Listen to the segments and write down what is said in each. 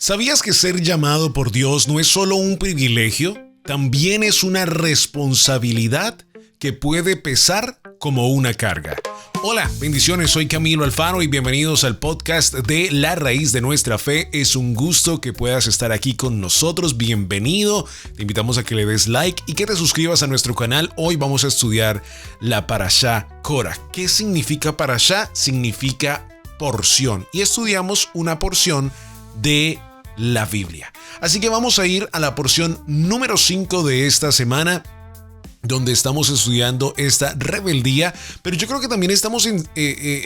¿Sabías que ser llamado por Dios no es solo un privilegio? También es una responsabilidad que puede pesar como una carga. Hola, bendiciones, soy Camilo Alfaro y bienvenidos al podcast de La Raíz de Nuestra Fe. Es un gusto que puedas estar aquí con nosotros, bienvenido. Te invitamos a que le des like y que te suscribas a nuestro canal. Hoy vamos a estudiar la Parashá Korah. ¿Qué significa Parashá? Significa porción y estudiamos una porción de la Biblia. Así que vamos a ir a la porción número 5 de esta semana, donde estamos estudiando esta rebeldía, pero yo creo que también estamos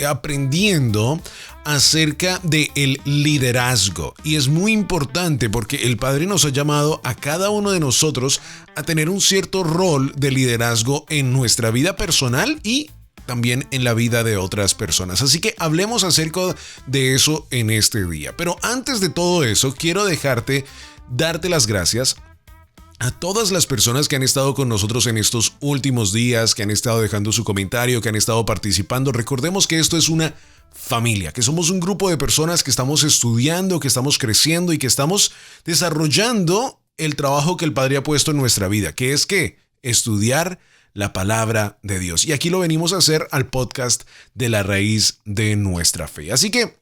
aprendiendo acerca del liderazgo. Y es muy importante porque el Padre nos ha llamado a cada uno de nosotros a tener un cierto rol de liderazgo en nuestra vida personal y también en la vida de otras personas. Así que hablemos acerca de eso en este día. Pero antes de todo eso, quiero darte las gracias a todas las personas que han estado con nosotros en estos últimos días, que han estado dejando su comentario, que han estado participando. Recordemos que esto es una familia, que somos un grupo de personas que estamos estudiando, que estamos creciendo y que estamos desarrollando el trabajo que el Padre ha puesto en nuestra vida, que es que estudiar la palabra de Dios. Y aquí lo venimos a hacer al podcast de La Raíz de Nuestra Fe. Así que,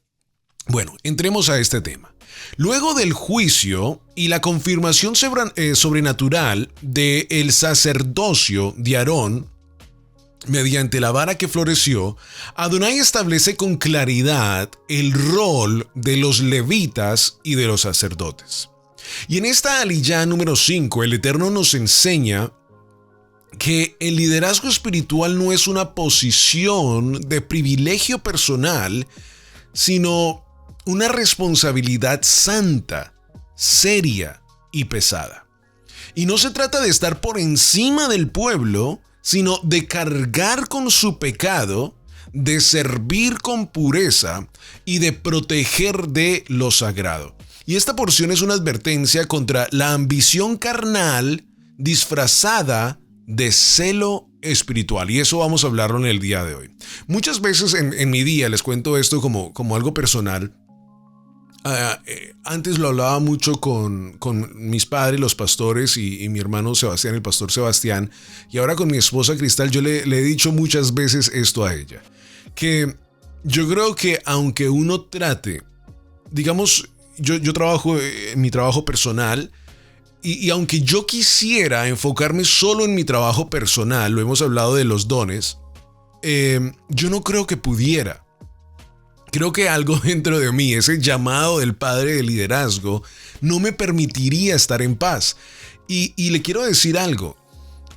bueno, entremos a este tema. Luego del juicio y la confirmación sobrenatural del sacerdocio de Aarón, mediante la vara que floreció, Adonai establece con claridad el rol de los levitas y de los sacerdotes. Y en esta aliyá número 5, el Eterno nos enseña que el liderazgo espiritual no es una posición de privilegio personal, sino una responsabilidad santa, seria y pesada. Y no se trata de estar por encima del pueblo, sino de cargar con su pecado, de servir con pureza y de proteger de lo sagrado. Y esta porción es una advertencia contra la ambición carnal disfrazada de celo espiritual, y eso vamos a hablarlo en el día de hoy. Muchas veces en mi día, les cuento esto como algo personal. Antes lo hablaba mucho con mis padres, los pastores, y mi hermano Sebastián, el pastor Sebastián, y ahora con mi esposa Cristal. Yo le he dicho muchas veces esto a ella, que yo creo que aunque uno trate, digamos, yo trabajo en mi trabajo personal, y aunque yo quisiera enfocarme solo en mi trabajo personal, lo hemos hablado de los dones, yo no creo que pudiera. Creo que algo dentro de mí, ese llamado del Padre de liderazgo, no me permitiría estar en paz. Y le quiero decir algo,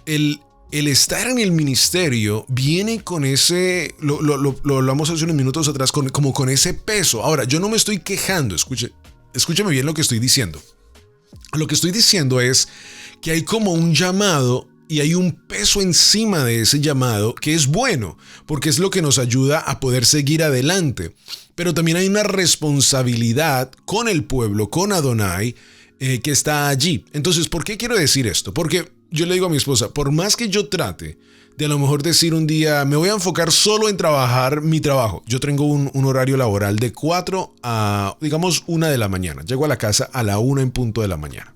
el estar en el ministerio viene con ese, lo hablamos hace unos minutos atrás, como con ese peso. Ahora, yo no me estoy quejando, escúcheme bien lo que estoy diciendo. Lo que estoy diciendo es que hay como un llamado y hay un peso encima de ese llamado que es bueno, porque es lo que nos ayuda a poder seguir adelante. Pero también hay una responsabilidad con el pueblo, con Adonai, que está allí. Entonces, ¿por qué quiero decir esto? Porque yo le digo a mi esposa, por más que yo trate de a lo mejor decir un día, me voy a enfocar solo en trabajar mi trabajo. Yo tengo un horario laboral de 4 a, digamos, 1 de la mañana. Llego a la casa a la 1 en punto de la mañana.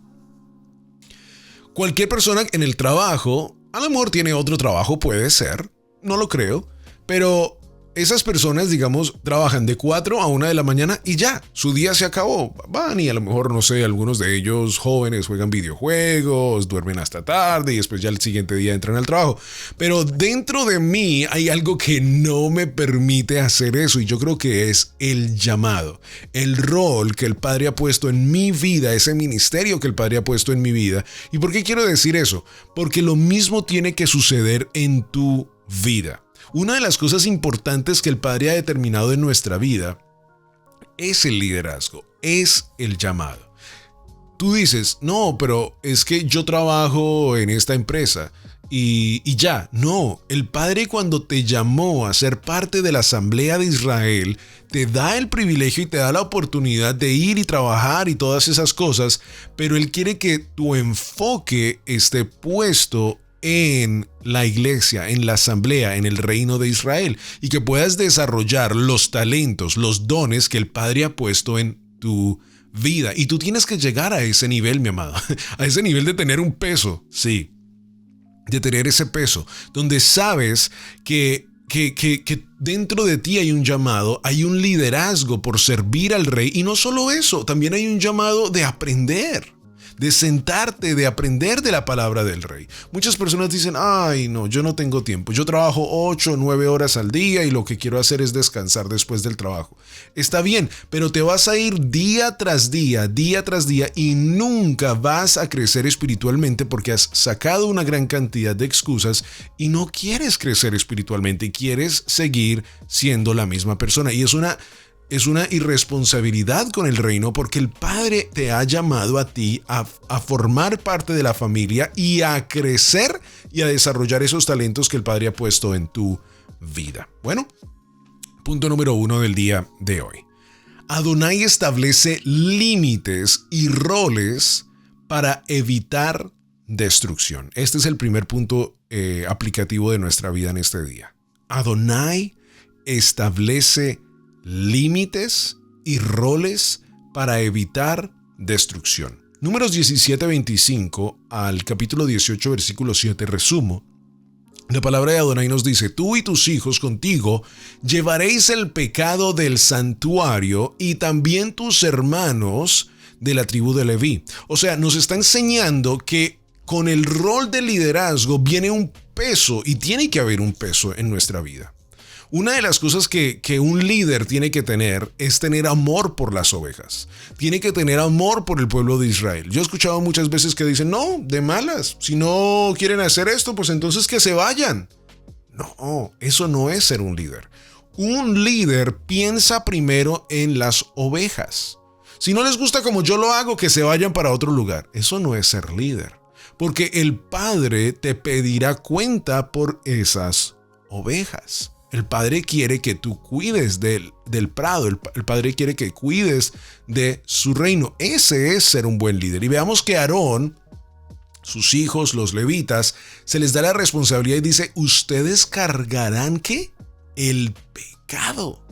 Cualquier persona en el trabajo, a lo mejor tiene otro trabajo, puede ser, no lo creo, pero esas personas, digamos, trabajan de 4 a 1 de la mañana y ya, su día se acabó. Van y a lo mejor, no sé, algunos de ellos jóvenes juegan videojuegos, duermen hasta tarde y después ya el siguiente día entran al trabajo. Pero dentro de mí hay algo que no me permite hacer eso, y yo creo que es el llamado, el rol que el Padre ha puesto en mi vida, ese ministerio que el Padre ha puesto en mi vida. ¿Y por qué quiero decir eso? Porque lo mismo tiene que suceder en tu vida. Una de las cosas importantes que el Padre ha determinado en nuestra vida es el liderazgo, es el llamado. Tú dices, no, pero es que yo trabajo en esta empresa y ya. No, el Padre, cuando te llamó a ser parte de la Asamblea de Israel, te da el privilegio y te da la oportunidad de ir y trabajar y todas esas cosas, pero Él quiere que tu enfoque esté puesto en la iglesia, en la asamblea, en el reino de Israel, y que puedas desarrollar los talentos, los dones que el Padre ha puesto en tu vida. Y tú tienes que llegar a ese nivel, mi amado, a ese nivel de tener un peso, sí, de tener ese peso, donde sabes que dentro de ti hay un llamado, hay un liderazgo por servir al rey. Y no solo eso, también hay un llamado de aprender, de sentarte, de aprender de la palabra del rey. Muchas personas dicen, ay no, yo no tengo tiempo, yo trabajo 8 o 9 horas al día y lo que quiero hacer es descansar después del trabajo. Está bien, pero te vas a ir día tras día y nunca vas a crecer espiritualmente porque has sacado una gran cantidad de excusas y no quieres crecer espiritualmente, quieres seguir siendo la misma persona. Y es una irresponsabilidad con el reino porque el Padre te ha llamado a ti a formar parte de la familia y a crecer y a desarrollar esos talentos que el Padre ha puesto en tu vida. Bueno, punto número 1 del día de hoy. Adonai establece límites y roles para evitar destrucción. Este es el primer punto aplicativo de nuestra vida en este día. Adonai establece límites y roles para evitar destrucción. Números 17:25 al capítulo 18, versículo 7, resumo. La palabra de Adonai nos dice, tú y tus hijos contigo llevaréis el pecado del santuario y también tus hermanos de la tribu de Leví. O sea, nos está enseñando que con el rol de liderazgo viene un peso y tiene que haber un peso en nuestra vida. Una de las cosas que un líder tiene que tener es tener amor por las ovejas. Tiene que tener amor por el pueblo de Israel. Yo he escuchado muchas veces que dicen, no, de malas. Si no quieren hacer esto, pues entonces que se vayan. No, eso no es ser un líder. Un líder piensa primero en las ovejas. Si no les gusta como yo lo hago, que se vayan para otro lugar. Eso no es ser líder. Porque el Padre te pedirá cuenta por esas ovejas. El Padre quiere que tú cuides del prado. El Padre quiere que cuides de su reino. Ese es ser un buen líder. Y veamos que Aarón, sus hijos, los levitas, se les da la responsabilidad y dice, ustedes cargarán ¿qué? El pecado.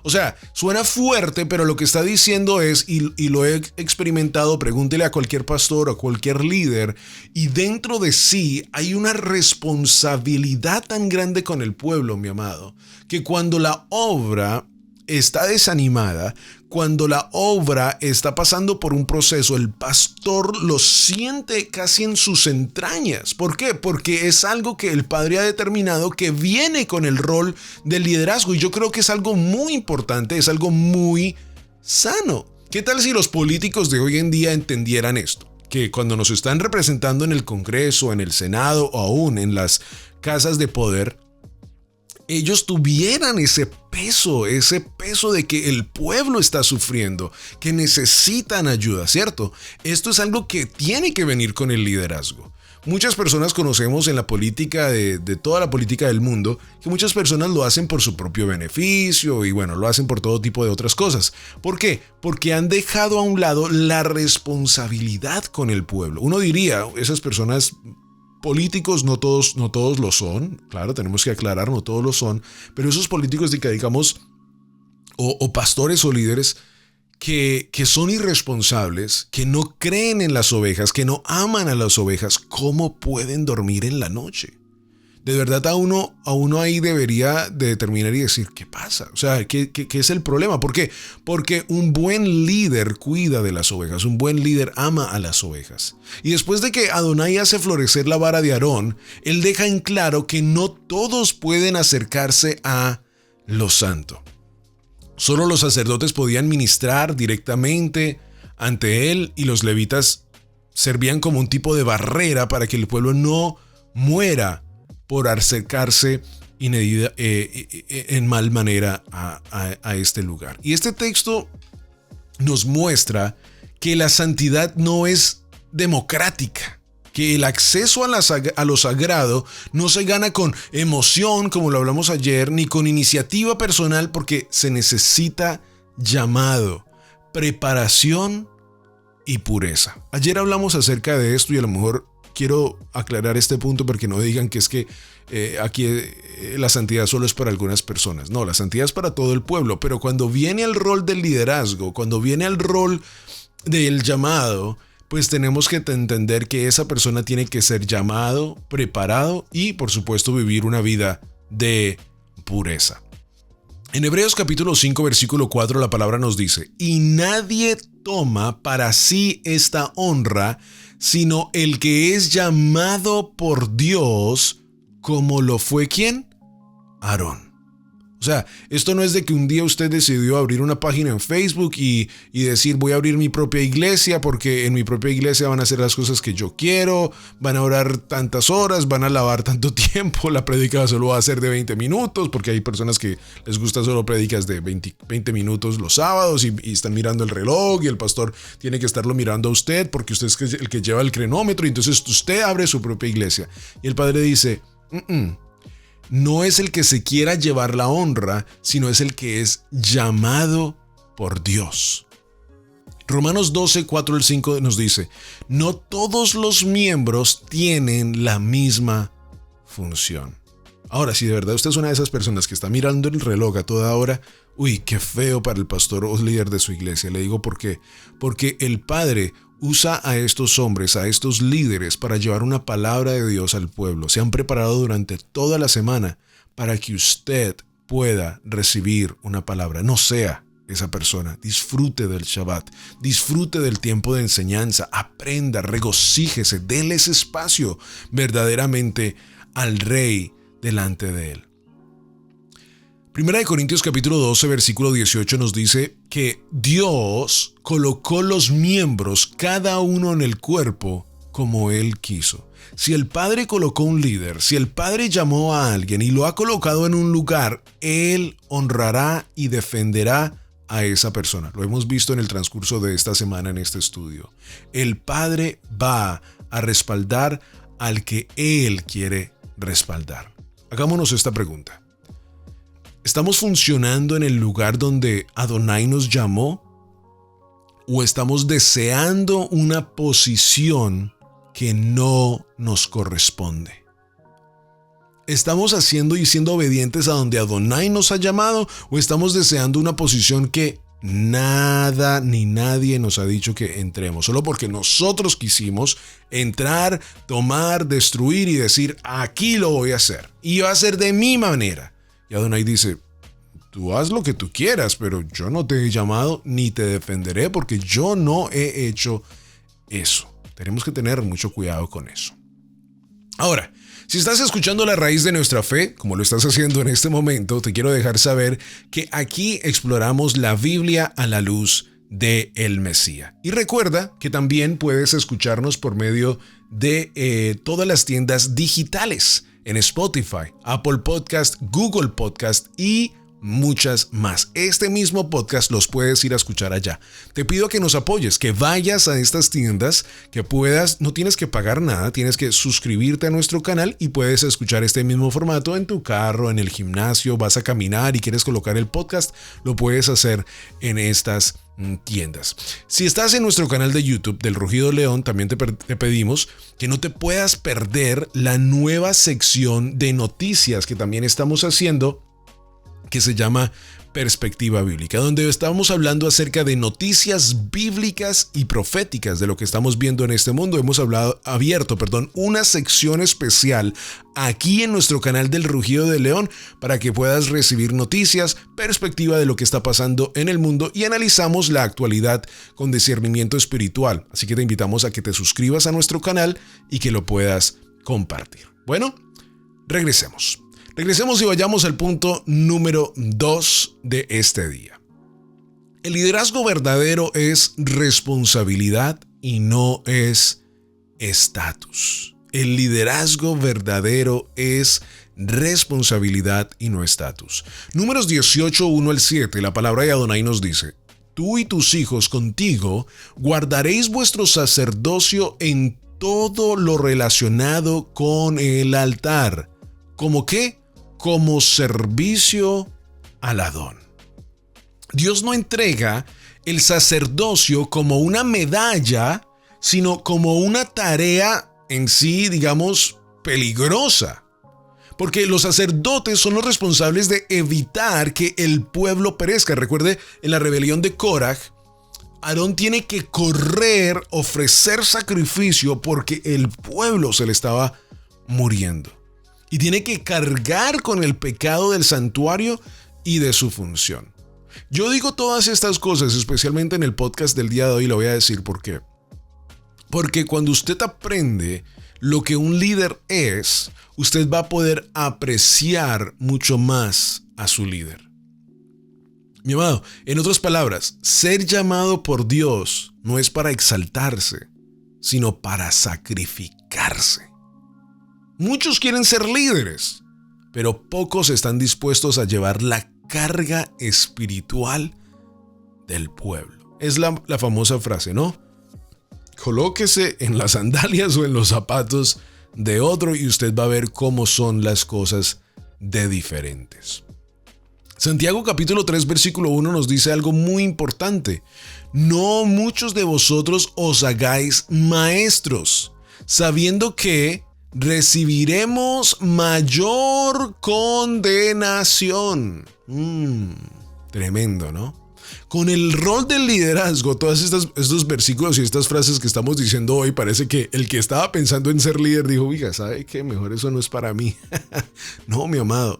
O sea, suena fuerte, pero lo que está diciendo es, y lo he experimentado, pregúntele a cualquier pastor o a cualquier líder, y dentro de sí hay una responsabilidad tan grande con el pueblo, mi amado, que cuando la obra está desanimada, cuando la obra está pasando por un proceso, el pastor lo siente casi en sus entrañas. ¿Por qué? Porque es algo que el Padre ha determinado que viene con el rol del liderazgo y yo creo que es algo muy importante, es algo muy sano. ¿Qué tal si los políticos de hoy en día entendieran esto? Que cuando nos están representando en el Congreso, en el Senado o aún en las casas de poder, ellos tuvieran ese peso de que el pueblo está sufriendo, que necesitan ayuda, ¿cierto? Esto es algo que tiene que venir con el liderazgo. Muchas personas conocemos en la política de toda la política del mundo que muchas personas lo hacen por su propio beneficio y bueno, lo hacen por todo tipo de otras cosas. ¿Por qué? Porque han dejado a un lado la responsabilidad con el pueblo. Uno diría, esas personas políticos no todos lo son, claro, tenemos que aclarar, no todos lo son, pero esos políticos digamos, o pastores o líderes que son irresponsables, que no creen en las ovejas, que no aman a las ovejas, ¿cómo pueden dormir en la noche? De verdad a uno ahí debería de determinar y decir, ¿qué pasa? O sea, ¿qué es el problema? ¿Por qué? Porque un buen líder cuida de las ovejas, un buen líder ama a las ovejas. Y después de que Adonai hace florecer la vara de Aarón, él deja en claro que no todos pueden acercarse a lo santo. Solo los sacerdotes podían ministrar directamente ante él y los levitas servían como un tipo de barrera para que el pueblo no muera por acercarse en mal manera a este lugar. Y este texto nos muestra que la santidad no es democrática, que el acceso a lo sagrado no se gana con emoción, como lo hablamos ayer, ni con iniciativa personal, porque se necesita llamado, preparación y pureza. Ayer hablamos acerca de esto y a lo mejor quiero aclarar este punto porque no digan que es que aquí la santidad solo es para algunas personas. No, la santidad es para todo el pueblo, pero cuando viene el rol del liderazgo, cuando viene el rol del llamado, pues tenemos que entender que esa persona tiene que ser llamado, preparado y, por supuesto, vivir una vida de pureza. En Hebreos capítulo 5, versículo 4, la palabra nos dice: y nadie toma para sí esta honra, sino el que es llamado por Dios, como lo fue ¿quién? Aarón. O sea, esto no es de que un día usted decidió abrir una página en Facebook y decir voy a abrir mi propia iglesia porque en mi propia iglesia van a hacer las cosas que yo quiero, van a orar tantas horas, van a alabar tanto tiempo, la prédica solo va a ser de 20 minutos porque hay personas que les gusta solo prédicas de 20 minutos los sábados y están mirando el reloj y el pastor tiene que estarlo mirando a usted porque usted es el que lleva el cronómetro y entonces usted abre su propia iglesia. Y el padre dice, no es el que se quiera llevar la honra, sino es el que es llamado por Dios. Romanos 12, 4 al 5 nos dice: no todos los miembros tienen la misma función. Ahora, si de verdad usted es una de esas personas que está mirando el reloj a toda hora, uy, qué feo para el pastor o líder de su iglesia. Le digo por qué. Porque el Padre usa a estos hombres, a estos líderes, para llevar una palabra de Dios al pueblo. Se han preparado durante toda la semana para que usted pueda recibir una palabra. No sea esa persona. Disfrute del Shabbat, disfrute del tiempo de enseñanza, aprenda, regocíjese, déle ese espacio verdaderamente al Rey delante de él. Primera de Corintios capítulo 12, versículo 18 nos dice que Dios colocó los miembros, cada uno en el cuerpo, como Él quiso. Si el Padre colocó un líder, si el Padre llamó a alguien y lo ha colocado en un lugar, Él honrará y defenderá a esa persona. Lo hemos visto en el transcurso de esta semana en este estudio. El Padre va a respaldar al que Él quiere respaldar. Hagámonos esta pregunta. ¿Estamos funcionando en el lugar donde Adonai nos llamó? ¿O estamos deseando una posición que no nos corresponde? ¿Estamos haciendo y siendo obedientes a donde Adonai nos ha llamado? ¿O estamos deseando una posición que nada ni nadie nos ha dicho que entremos? Solo porque nosotros quisimos entrar, tomar, destruir y decir, aquí lo voy a hacer. Y va a ser de mi manera. Y Adonai dice, tú haz lo que tú quieras, pero yo no te he llamado ni te defenderé porque yo no he hecho eso. Tenemos que tener mucho cuidado con eso. Ahora, si estás escuchando La Raíz de Nuestra Fe, como lo estás haciendo en este momento, te quiero dejar saber que aquí exploramos la Biblia a la luz del Mesías. Y recuerda que también puedes escucharnos por medio de todas las tiendas digitales en Spotify, Apple Podcast, Google Podcast y muchas más. Este mismo podcast los puedes ir a escuchar allá. Te pido que nos apoyes, que vayas a estas tiendas, que puedas, no tienes que pagar nada, tienes que suscribirte a nuestro canal y puedes escuchar este mismo formato en tu carro, en el gimnasio, vas a caminar y quieres colocar el podcast, lo puedes hacer en estas tiendas. Si estás en nuestro canal de YouTube del Rugido León, también te pedimos que no te puedas perder la nueva sección de noticias que también estamos haciendo, que se llama Perspectiva Bíblica, donde estamos hablando acerca de noticias bíblicas y proféticas de lo que estamos viendo en este mundo. Hemos abierto una sección especial aquí en nuestro canal del Rugido de León para que puedas recibir noticias, perspectiva de lo que está pasando en el mundo y analizamos la actualidad con discernimiento espiritual. Así que te invitamos a que te suscribas a nuestro canal y que lo puedas compartir. Bueno, regresemos y vayamos al punto número 2 de este día. El liderazgo verdadero es responsabilidad y no es estatus. El liderazgo verdadero es responsabilidad y no estatus. Números 18, 1 al 7, la palabra de Adonai nos dice: tú y tus hijos contigo guardaréis vuestro sacerdocio en todo lo relacionado con el altar. ¿Cómo qué? Como servicio al Adón. Dios no entrega el sacerdocio como una medalla, sino como una tarea en sí, digamos, peligrosa. Porque los sacerdotes son los responsables de evitar que el pueblo perezca. Recuerde, en la rebelión de Korah, Aarón tiene que correr, ofrecer sacrificio porque el pueblo se le estaba muriendo. Y tiene que cargar con el pecado del santuario y de su función. Yo digo todas estas cosas, especialmente en el podcast del día de hoy, lo voy a decir por qué. Porque cuando usted aprende lo que un líder es, usted va a poder apreciar mucho más a su líder. Mi amado, en otras palabras, ser llamado por Dios no es para exaltarse, sino para sacrificarse. Muchos quieren ser líderes, pero pocos están dispuestos a llevar la carga espiritual del pueblo. Es la famosa frase, ¿no? Colóquese en las sandalias o en los zapatos de otro y usted va a ver cómo son las cosas de diferentes. Santiago capítulo 3 versículo 1 nos dice algo muy importante. No muchos de vosotros os hagáis maestros, sabiendo que recibiremos mayor condenación. Tremendo, ¿no? Con el rol del liderazgo, todos estos versículos y estas frases que estamos diciendo hoy, parece que el que estaba pensando en ser líder dijo, oiga, ¿sabe qué? Mejor eso no es para mí. No, mi amado,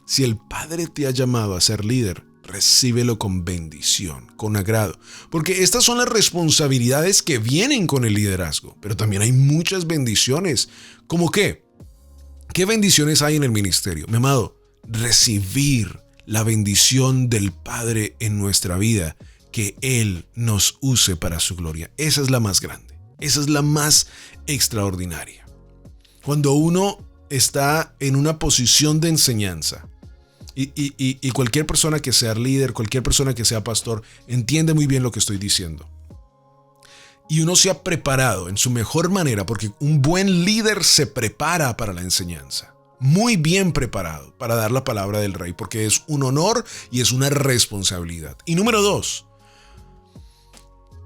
si el Padre te ha llamado a ser líder, recíbelo con bendición, con agrado. Porque estas son las responsabilidades que vienen con el liderazgo, pero también hay muchas bendiciones. ¿Cómo qué? ¿Qué bendiciones hay en el ministerio? Mi amado, recibir la bendición del Padre en nuestra vida, que Él nos use para su gloria. Esa es la más grande, esa es la más extraordinaria. Cuando uno está en una posición de enseñanza, y cualquier persona que sea líder, cualquier persona que sea pastor, entiende muy bien lo que estoy diciendo. Y uno se ha preparado en su mejor manera, porque un buen líder se prepara para la enseñanza. Muy bien preparado para dar la palabra del Rey, porque es un honor y es una responsabilidad. Y número 2,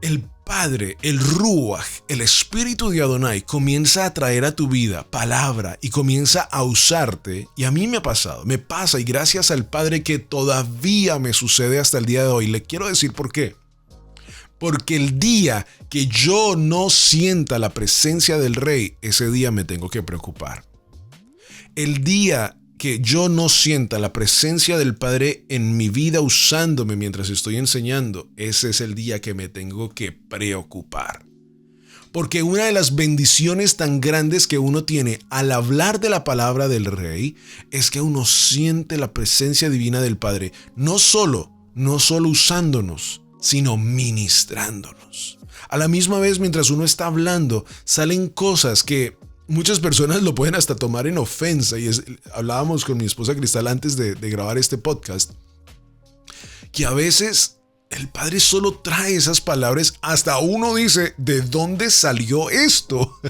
el Padre, el Ruach, el Espíritu de Adonai comienza a traer a tu vida palabra y comienza a usarte. Y a mí me pasa y gracias al Padre que todavía me sucede hasta el día de hoy. Le quiero decir por qué. Porque el día que yo no sienta la presencia del Rey, ese día me tengo que preocupar. El día que yo no sienta la presencia del Padre en mi vida usándome mientras estoy enseñando, ese es el día que me tengo que preocupar. Porque una de las bendiciones tan grandes que uno tiene al hablar de la palabra del Rey es que uno siente la presencia divina del Padre, no solo usándonos, sino ministrándonos. A la misma vez, mientras uno está hablando, salen cosas que muchas personas lo pueden hasta tomar en ofensa. Y hablábamos con mi esposa Cristal antes de grabar este podcast, que a veces el Padre solo trae esas palabras, hasta uno dice, ¿de dónde salió esto?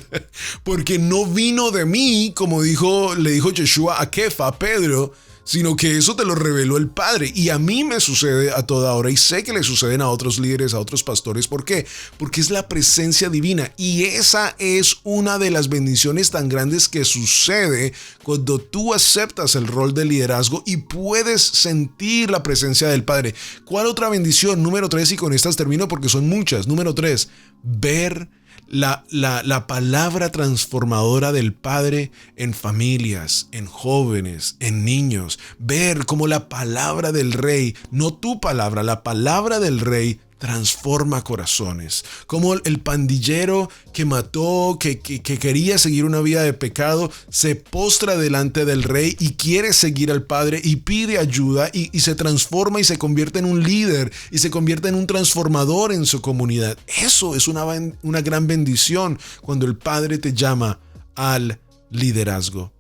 Porque no vino de mí, como le dijo Yeshua a Kefa, a Pedro, sino que eso te lo reveló el Padre. Y a mí me sucede a toda hora y sé que le suceden a otros líderes, a otros pastores. ¿Por qué? Porque es la presencia divina y esa es una de las bendiciones tan grandes que sucede cuando tú aceptas el rol de liderazgo y puedes sentir la presencia del Padre. ¿Cuál otra bendición? Número 3, y con estas termino porque son muchas. Número 3, ver la palabra transformadora del Padre en familias, en jóvenes, en niños. Ver cómo la palabra del Rey, no tu palabra, la palabra del Rey transforma corazones. Como el pandillero que mató, que quería seguir una vida de pecado, se postra delante del Rey y quiere seguir al Padre y pide ayuda y se transforma y se convierte en un líder y se convierte en un transformador en su comunidad. Eso es una gran bendición cuando el Padre te llama al liderazgo.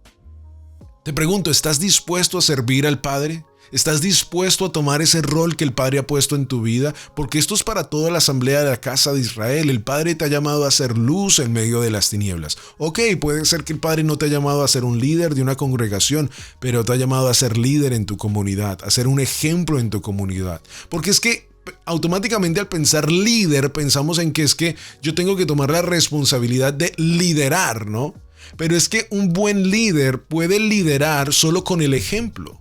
Te pregunto, ¿estás dispuesto a servir al Padre? ¿Estás dispuesto a tomar ese rol que el Padre ha puesto en tu vida? Porque esto es para toda la asamblea de la casa de Israel. El Padre te ha llamado a ser luz en medio de las tinieblas. Ok, puede ser que el Padre no te ha llamado a ser un líder de una congregación, pero te ha llamado a ser líder en tu comunidad, a ser un ejemplo en tu comunidad. Porque es que automáticamente al pensar líder pensamos en que es que yo tengo que tomar la responsabilidad de liderar, ¿no? Pero es que un buen líder puede liderar solo con el ejemplo.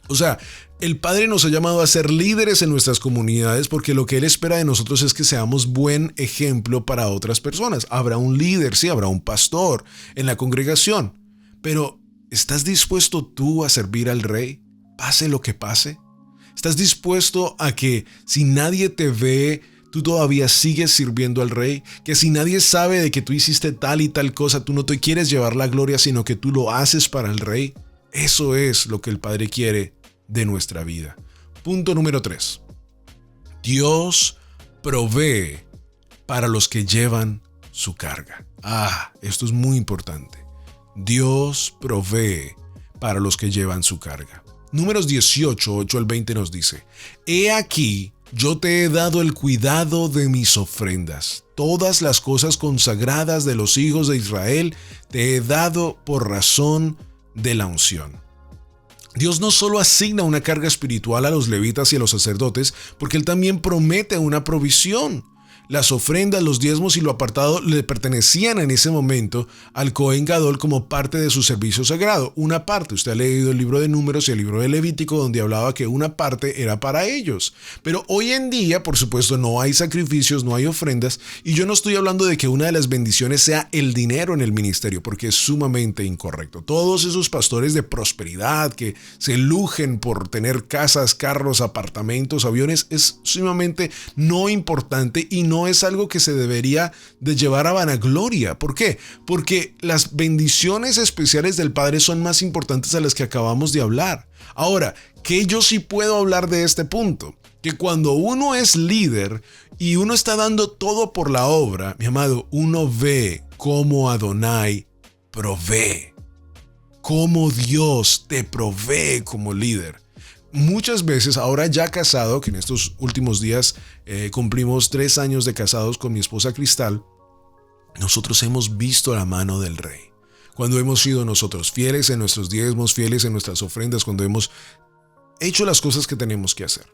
O sea, el Padre nos ha llamado a ser líderes en nuestras comunidades porque lo que Él espera de nosotros es que seamos buen ejemplo para otras personas. Habrá un líder, sí, habrá un pastor en la congregación, pero ¿estás dispuesto tú a servir al Rey? Pase lo que pase. ¿Estás dispuesto a que si nadie te ve, tú todavía sigues sirviendo al Rey? Que si nadie sabe de que tú hiciste tal y tal cosa, tú no te quieres llevar la gloria, sino que tú lo haces para el Rey. Eso es lo que el Padre quiere de nuestra vida. Punto número 3. Dios provee para los que llevan su carga. Esto es muy importante. Dios provee para los que llevan su carga. Números 18, 8 al 20 nos dice: He aquí, yo te he dado el cuidado de mis ofrendas. Todas las cosas consagradas de los hijos de Israel te he dado por razón de la unción. Dios no solo asigna una carga espiritual a los levitas y a los sacerdotes, porque Él también promete una provisión. Las ofrendas, los diezmos y lo apartado le pertenecían en ese momento al Cohen Gadol como parte de su servicio sagrado. Una parte, usted ha leído el libro de Números y el libro de Levítico, donde hablaba que una parte era para ellos. Pero hoy en día, por supuesto, no hay sacrificios, no hay ofrendas, y yo no estoy hablando de que una de las bendiciones sea el dinero en el ministerio, porque es sumamente incorrecto. Todos esos pastores de prosperidad que se lujen por tener casas, carros, apartamentos, aviones, es sumamente no importante y no es algo que se debería de llevar a vanagloria. ¿Por qué? Porque las bendiciones especiales del Padre son más importantes a las que acabamos de hablar. Ahora, ¿qué yo sí puedo hablar de este punto? Que cuando uno es líder y uno está dando todo por la obra, mi amado, uno ve cómo Adonai provee, cómo Dios te provee como líder. Muchas veces, ahora ya casado, que en estos últimos días cumplimos 3 años de casados con mi esposa Cristal, nosotros hemos visto la mano del Rey. Cuando hemos sido nosotros fieles en nuestros diezmos, fieles en nuestras ofrendas, cuando hemos hecho las cosas que tenemos que hacer.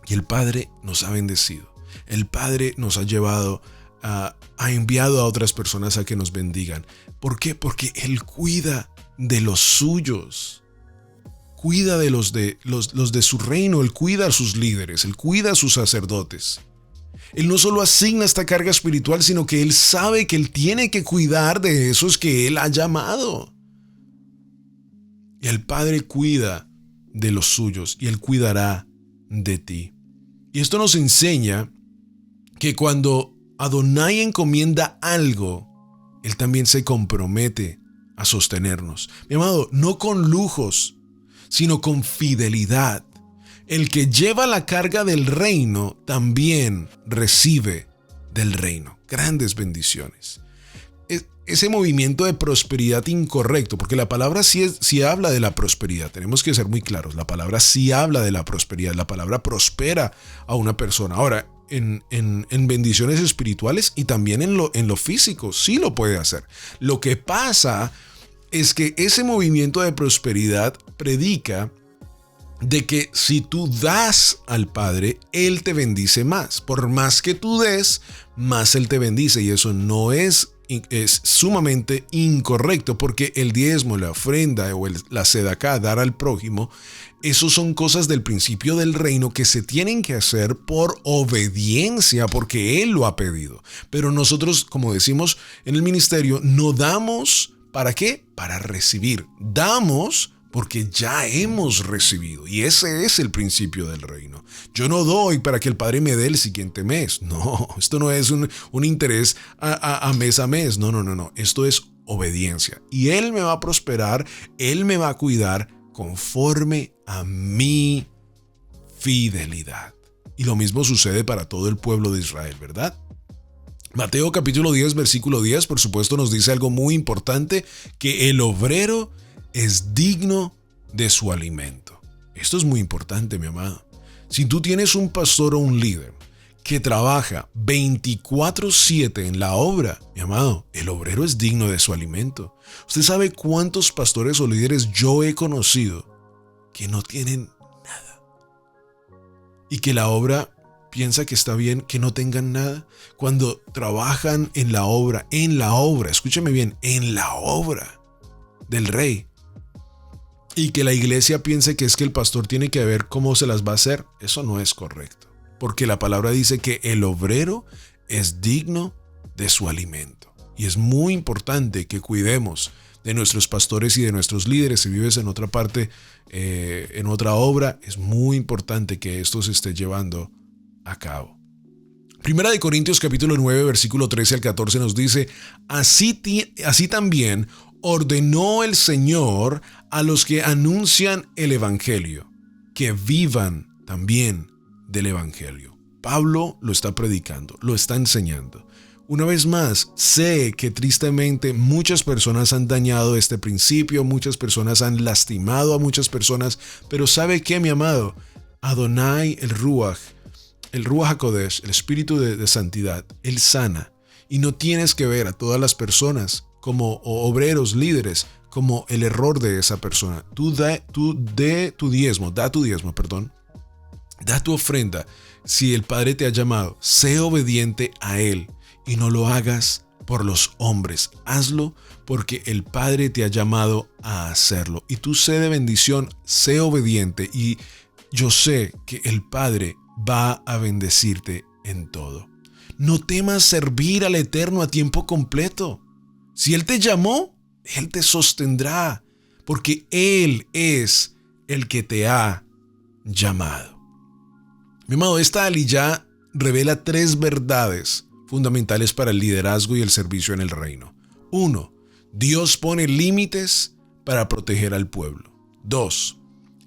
Y el Padre nos ha bendecido. El Padre nos ha llevado, ha enviado a otras personas a que nos bendigan. ¿Por qué? Porque Él cuida de los suyos. Cuida de los de su reino, Él cuida a sus líderes, Él cuida a sus sacerdotes. Él no solo asigna esta carga espiritual, sino que Él sabe que Él tiene que cuidar de esos que Él ha llamado. Y el Padre cuida de los suyos y Él cuidará de ti. Y esto nos enseña que cuando Adonai encomienda algo, Él también se compromete a sostenernos. Mi amado, no con lujos, sino con fidelidad. El que lleva la carga del reino también recibe del reino. Grandes bendiciones. Ese movimiento de prosperidad incorrecto, porque la palabra sí habla de la prosperidad, tenemos que ser muy claros, la palabra sí habla de la prosperidad, la palabra prospera a una persona. Ahora, en bendiciones espirituales y también en lo físico, sí lo puede hacer. Lo que pasa es que ese movimiento de prosperidad predica de que si tú das al Padre, Él te bendice más. Por más que tú des, más Él te bendice. Y eso no es sumamente incorrecto, porque el diezmo, la ofrenda o la sedacá, dar al prójimo, esos son cosas del principio del reino que se tienen que hacer por obediencia, porque Él lo ha pedido. Pero nosotros, como decimos en el ministerio, no damos. ¿Para qué? Para recibir. Damos porque ya hemos recibido. Y ese es el principio del reino. Yo no doy para que el Padre me dé el siguiente mes. No, esto no es un interés a mes a mes. No. Esto es obediencia. Y Él me va a prosperar, Él me va a cuidar conforme a mi fidelidad. Y lo mismo sucede para todo el pueblo de Israel, ¿verdad? Mateo capítulo 10, versículo 10, por supuesto, nos dice algo muy importante, que el obrero es digno de su alimento. Esto es muy importante, mi amado. Si tú tienes un pastor o un líder que trabaja 24/7 en la obra, mi amado, el obrero es digno de su alimento. ¿Usted sabe cuántos pastores o líderes yo he conocido que no tienen nada? y que la obra piensa que está bien que no tengan nada. Cuando trabajan en la obra, escúcheme bien, en la obra del rey, y que la iglesia piense que es que el pastor tiene que ver cómo se las va a hacer, eso no es correcto. Porque la palabra dice que el obrero es digno de su alimento. Y es muy importante que cuidemos de nuestros pastores y de nuestros líderes. Si vives en otra parte, en otra obra, es muy importante que esto se esté llevando a cabo. Primera de Corintios capítulo 9, versículo 13 al 14 nos dice, así también ordenó el Señor a los que anuncian el Evangelio, que vivan también del Evangelio. Pablo lo está predicando, lo está enseñando. Una vez más, sé que tristemente muchas personas han dañado este principio, muchas personas han lastimado a muchas personas, pero ¿sabe qué, mi amado? Adonai, el Ruach HaKodesh, el Espíritu de Santidad, Él sana. Y no tienes que ver a todas las personas como obreros, líderes, como el error de esa persona. Da tu ofrenda. Si el Padre te ha llamado, sé obediente a Él y no lo hagas por los hombres. Hazlo porque el Padre te ha llamado a hacerlo. Y tú sé de bendición, sé obediente y yo sé que el Padre va a bendecirte en todo. No temas servir al Eterno a tiempo completo. Si Él te llamó, Él te sostendrá, porque Él es el que te ha llamado. Mi amado, esta aliyá revela 3 verdades fundamentales para el liderazgo y el servicio en el reino. 1. Dios pone límites para proteger al pueblo. 2.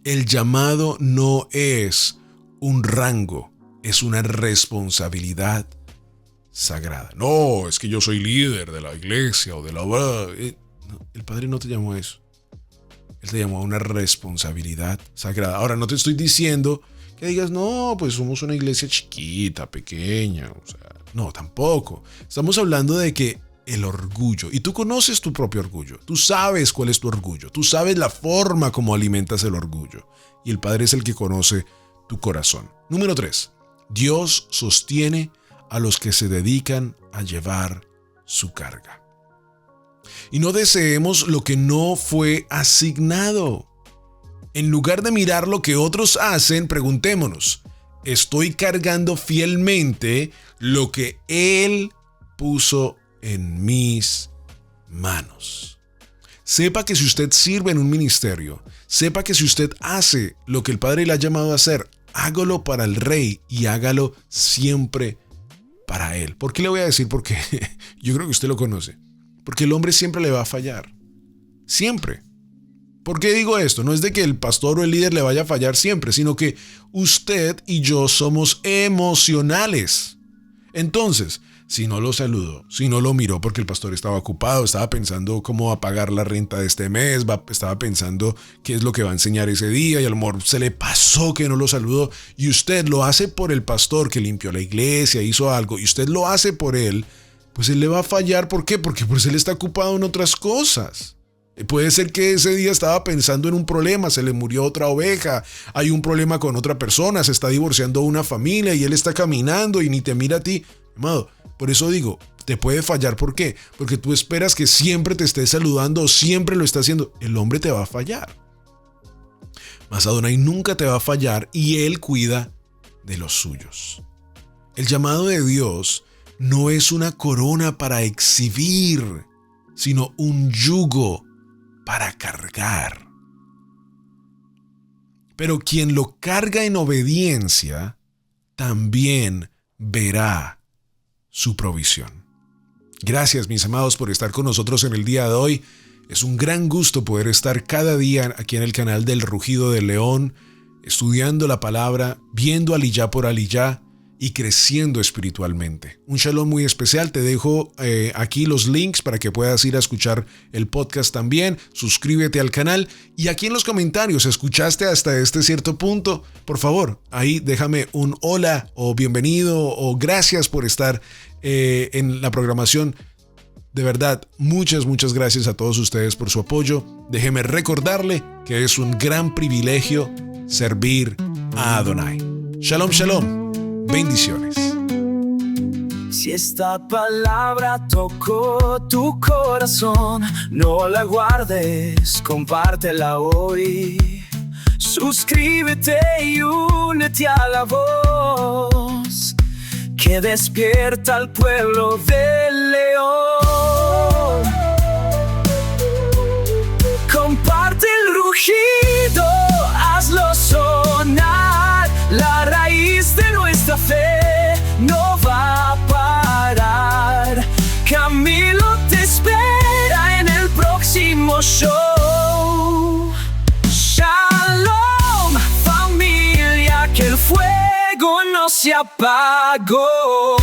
El llamado no es un rango, es una responsabilidad sagrada. No, es que yo soy líder de la iglesia o de la obra. El Padre no te llamó a eso. Él te llamó a una responsabilidad sagrada. Ahora, no te estoy diciendo que digas, no, pues somos una iglesia chiquita, pequeña. O sea, no, tampoco. Estamos hablando de que el orgullo, y tú conoces tu propio orgullo. Tú sabes cuál es tu orgullo. Tú sabes la forma como alimentas el orgullo. Y el Padre es el que conoce tu corazón. Número 3. Dios sostiene a los que se dedican a llevar su carga. Y no deseemos lo que no fue asignado. En lugar de mirar lo que otros hacen, preguntémonos, ¿estoy cargando fielmente lo que Él puso en mis manos? Sepa que si usted sirve en un ministerio, sepa que si usted hace lo que el Padre le ha llamado a hacer, hágalo para el Rey y hágalo siempre para Él. ¿Por qué le voy a decir? Porque yo creo que usted lo conoce. Porque el hombre siempre le va a fallar. Siempre. ¿Por qué digo esto? No es de que el pastor o el líder le vaya a fallar siempre, sino que usted y yo somos emocionales. Entonces, si no lo saludó, si no lo miró porque el pastor estaba ocupado, estaba pensando cómo va a pagar la renta de este mes, estaba pensando qué es lo que va a enseñar ese día y a lo mejor se le pasó que no lo saludó y usted lo hace por el pastor que limpió la iglesia, hizo algo y usted lo hace por él, pues él le va a fallar. ¿Por qué? Porque pues él está ocupado en otras cosas. Puede ser que ese día estaba pensando en un problema, se le murió otra oveja, hay un problema con otra persona, se está divorciando una familia y él está caminando y ni te mira a ti. Amado, por eso digo, te puede fallar. ¿Por qué? Porque tú esperas que siempre te esté saludando o siempre lo está haciendo. El hombre te va a fallar. Mas Adonai nunca te va a fallar y Él cuida de los suyos. El llamado de Dios no es una corona para exhibir, sino un yugo para cargar. Pero quien lo carga en obediencia, también verá su provisión. Gracias, mis amados, por estar con nosotros en el día de hoy. Es un gran gusto poder estar cada día aquí en el canal del Rugido del León, estudiando la palabra, viendo aliyá por aliyá y creciendo espiritualmente. Un shalom muy especial. Te dejo aquí los links para que puedas ir a escuchar el podcast también. Suscríbete al canal y aquí en los comentarios, ¿escuchaste hasta este cierto punto? Por favor, ahí déjame un hola o bienvenido o gracias por estar en la programación. De verdad, muchas gracias a todos ustedes por su apoyo. Déjeme recordarle que es un gran privilegio servir a Adonai. Shalom, shalom. Bendiciones. Si esta palabra tocó tu corazón, no la guardes, compártela hoy. Suscríbete y únete a la voz que despierta al pueblo del León. Comparte el rugido, hazlo sonar. La raíz de nuestra fe no va a parar. Camilo te espera en el próximo show. Shalom, familia, que el fuego no se apagó.